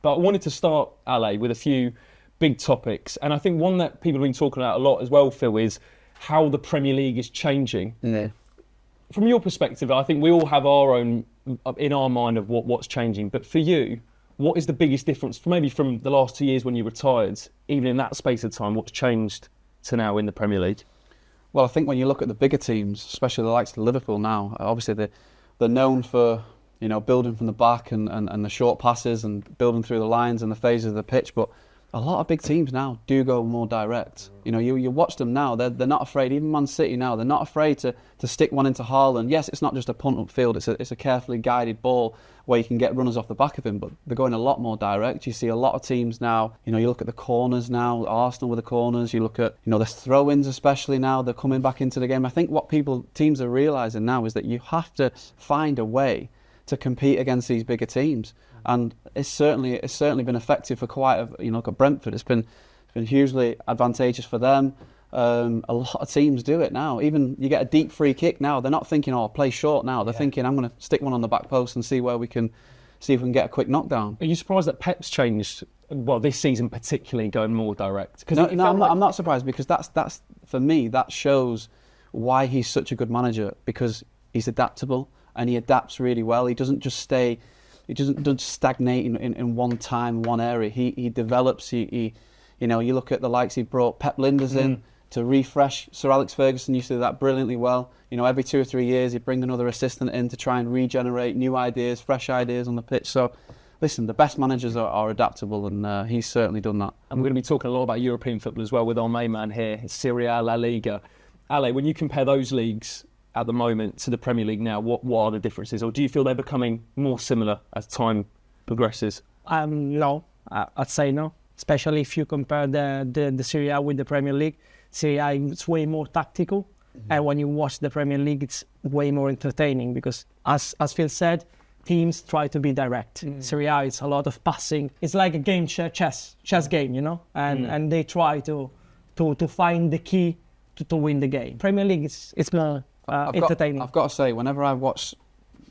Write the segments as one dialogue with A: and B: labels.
A: But I wanted to start, Ale, with a few big topics. And I think one that people have been talking about a lot as well, Phil, is how the Premier League is changing.
B: Yeah.
A: From your perspective, I think we all have our own, in our mind, of what's changing. But for you, what is the biggest difference, maybe from the last 2 years when you retired, even in that space of time, what's changed to now in the Premier League?
B: Well, I think when you look at the bigger teams, especially the likes of Liverpool now, obviously they're known for, you know, building from the back and the short passes and building through the lines and the phases of the pitch. But a lot of big teams now do go more direct. You know, you watch them now, they're not afraid, even Man City now, they're not afraid to stick one into Haaland. Yes, it's not just a punt upfield, it's a carefully guided ball where you can get runners off the back of him, but they're going a lot more direct. You see a lot of teams now, you know, you look at the corners now, Arsenal with the corners, you look at, you know, the throw-ins especially now, they're coming back into the game. I think what teams are realising now is that you have to find a way to compete against these bigger teams. And it's certainly been effective for quite a, you know, look at Brentford. It's been hugely advantageous for them. A lot of teams do it now. Even you get a deep free kick now, they're not thinking, oh, play short now. They're thinking, I'm going to stick one on the back post and see if we can get a quick knockdown.
A: Are you surprised that Pep's changed, well, this season particularly, going more direct?
B: No, I'm not surprised, because that's for me, that shows why he's such a good manager, because he's adaptable and he adapts really well. He doesn't just stay. He doesn't stagnate in one time, one area. He develops. He you know, you look at the likes he brought Pep Linders in to refresh. Sir Alex Ferguson used to do that brilliantly well. You know, every 2 or 3 years he'd bring another assistant in to try and regenerate new ideas, fresh ideas on the pitch. So, listen, the best managers are adaptable, and he's certainly done that.
A: And we're going to be talking a lot about European football as well with our main man here, Serie A, La Liga. Ale, when you compare those leagues at the moment to the Premier League now, what are the differences? Or do you feel they're becoming more similar as time progresses?
C: No, I'd say no. Especially if you compare the Serie A with the Premier League. Serie A is way more tactical. And when you watch the Premier League, it's way more entertaining, because as Phil said, teams try to be direct. Serie A, it's a lot of passing. It's like a game, chess game, you know? And they try to find the key to win the game. Premier League, it's more entertaining.
B: I've got to say, whenever I watch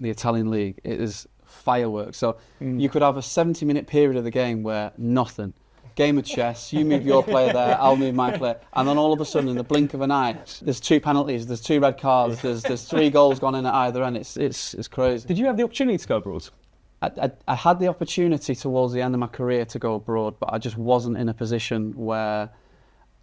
B: the Italian league, it is fireworks. So you could have a 70-minute period of the game where nothing. Game of chess, you move your player there, I'll move my player, and then all of a sudden, in the blink of an eye, there's 2 penalties, there's 2 red cards, there's 3 goals gone in at either end. It's crazy.
A: Did you have the opportunity to go abroad?
B: I had the opportunity towards the end of my career to go abroad, but I just wasn't in a position where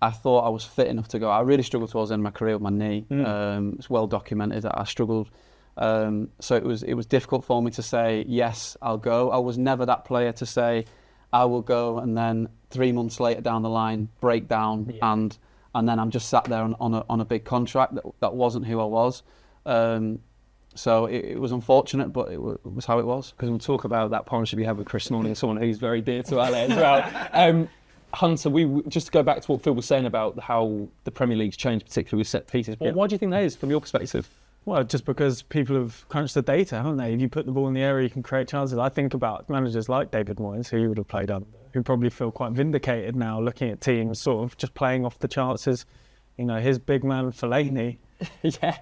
B: I thought I was fit enough to go. I really struggled towards the end of my career with my knee. It's well documented that I struggled. So it was difficult for me to say, yes, I'll go. I was never that player to say, I will go, and then 3 months later down the line, break down, and then I'm just sat there on a big contract. That wasn't who I was. So it was unfortunate, but it was how it was.
A: Because we'll talk about that partnership you have with Chris Smalling, someone who's very dear to Ale as well. Hunter, just to go back to what Phil was saying about how the Premier League's changed, particularly with set pieces. Why do you think that is, from your perspective?
D: Well, just because people have crunched the data, haven't they? If you put the ball in the area, you can create chances. I think about managers like David Moyes, who you would have played under, who probably feel quite vindicated now looking at teams sort of just playing off the chances. You know, his big man Fellaini,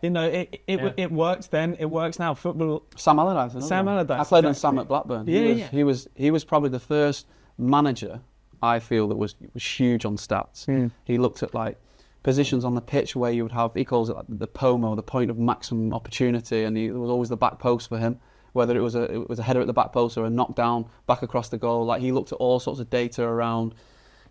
D: you know, it worked then, it works now. Football.
B: Sam Allardyce.
D: Sam Allardyce.
B: I played on Sam at Blackburn. He was probably the first manager, I feel, that was huge on stats. He looked at like positions on the pitch where you would have, he calls it like the POMO, the point of maximum opportunity, and there was always the back post for him, whether it was a header at the back post or a knockdown back across the goal. Like, he looked at all sorts of data around,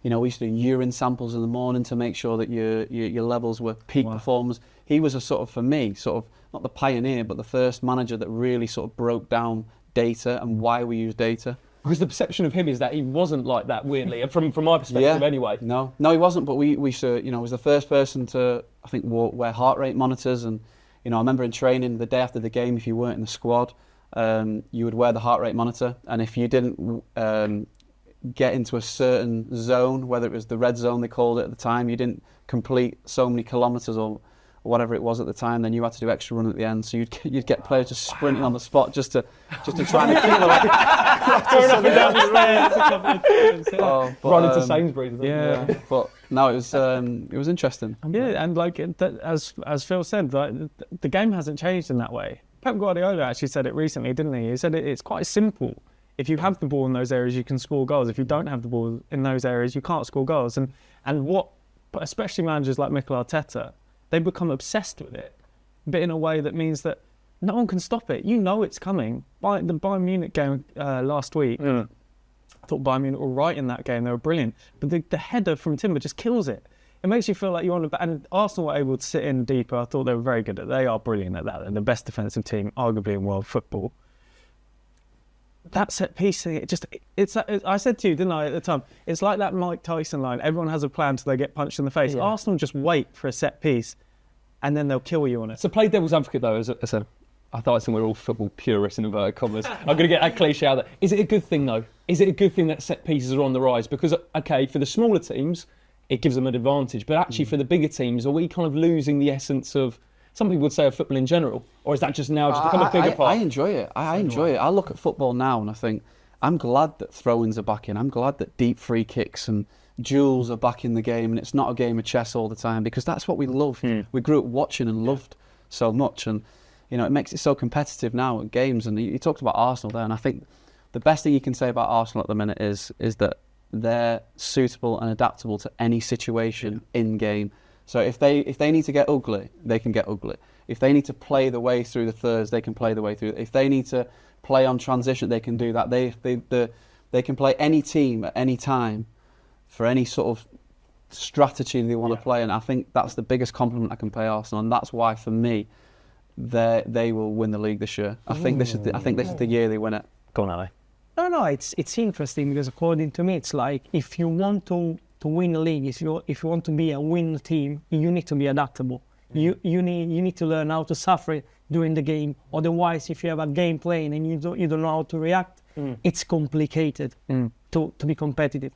B: you know, we used to do urine samples in the morning to make sure that your levels were peak performers. He was a sort of, for me, sort of, not the pioneer, but the first manager that really sort of broke down data and why we use data.
A: Because the perception of him is that he wasn't like that, weirdly, from my perspective anyway.
B: No, he wasn't, but we you know, was the first person to, I think, wear heart rate monitors. And, you know, I remember in training, the day after the game, if you weren't in the squad, you would wear the heart rate monitor. And if you didn't get into a certain zone, whether it was the red zone they called it at the time, you didn't complete so many kilometres or whatever it was at the time, then you had to do extra run at the end. So you'd get players just sprinting on the spot just to try and keep them away.
A: Going up and down the stairs. Running to Sainsbury's.
B: But no, it was interesting.
D: Yeah, and like as Phil said, like, the game hasn't changed in that way. Pep Guardiola actually said it recently, didn't he? He said it's quite simple if you have the ball in those areas, you can score goals. If you don't have the ball in those areas, you can't score goals. And what, especially managers like Mikel Arteta, they become obsessed with it, but in a way that means that no one can stop it. You know it's coming. By the Bayern Munich game last week, I thought Bayern Munich were right in that game. They were brilliant. But the header from Timber just kills it. It makes you feel like you're on a... And Arsenal were able to sit in deeper. I thought they were very good at it. They are brilliant at that. They're the best defensive team, arguably, in world football. That set piece thing, I said to you, didn't I, at the time, it's like that Mike Tyson line. Everyone has a plan till they get punched in the face.
C: Yeah.
D: Arsenal just wait for a set piece and then they'll kill you on it.
A: So play devil's advocate though, as I said, I thought we're all football purists in inverted commas. I'm going to get that cliche out there. Is it a good thing though? Is it a good thing that set pieces are on the rise? Because, okay, for the smaller teams, it gives them an advantage. But actually for the bigger teams, are we kind of losing the essence of, some people would say, of football in general? Or is that just now just become a bigger part?
B: I enjoy it. I enjoy it. I look at football now and I think, I'm glad that throw-ins are back in. I'm glad that deep free kicks and duels are back in the game and it's not a game of chess all the time, because that's what we love. We grew up watching and loved so much, and it makes it so competitive now at games. And you talked about Arsenal there, and I think the best thing you can say about Arsenal at the minute is that they're suitable and adaptable to any situation in game. So if they need to get ugly, they can get ugly. If they need to play the way through the thirds, they can play the way through. If they need to play on transition, they can do that. They can play any team at any time for any sort of strategy they want to play, and I think that's the biggest compliment I can pay Arsenal, and that's why for me they will win the league this year. I think this is the year they win it.
A: Go on, Ali.
C: No, it's interesting because according to me, it's like if you want to win a league, if you want to be a win team, you need to be adaptable. You need to learn how to suffer it during the game. Otherwise, if you have a game playing and you don't know how to react, it's complicated to be competitive.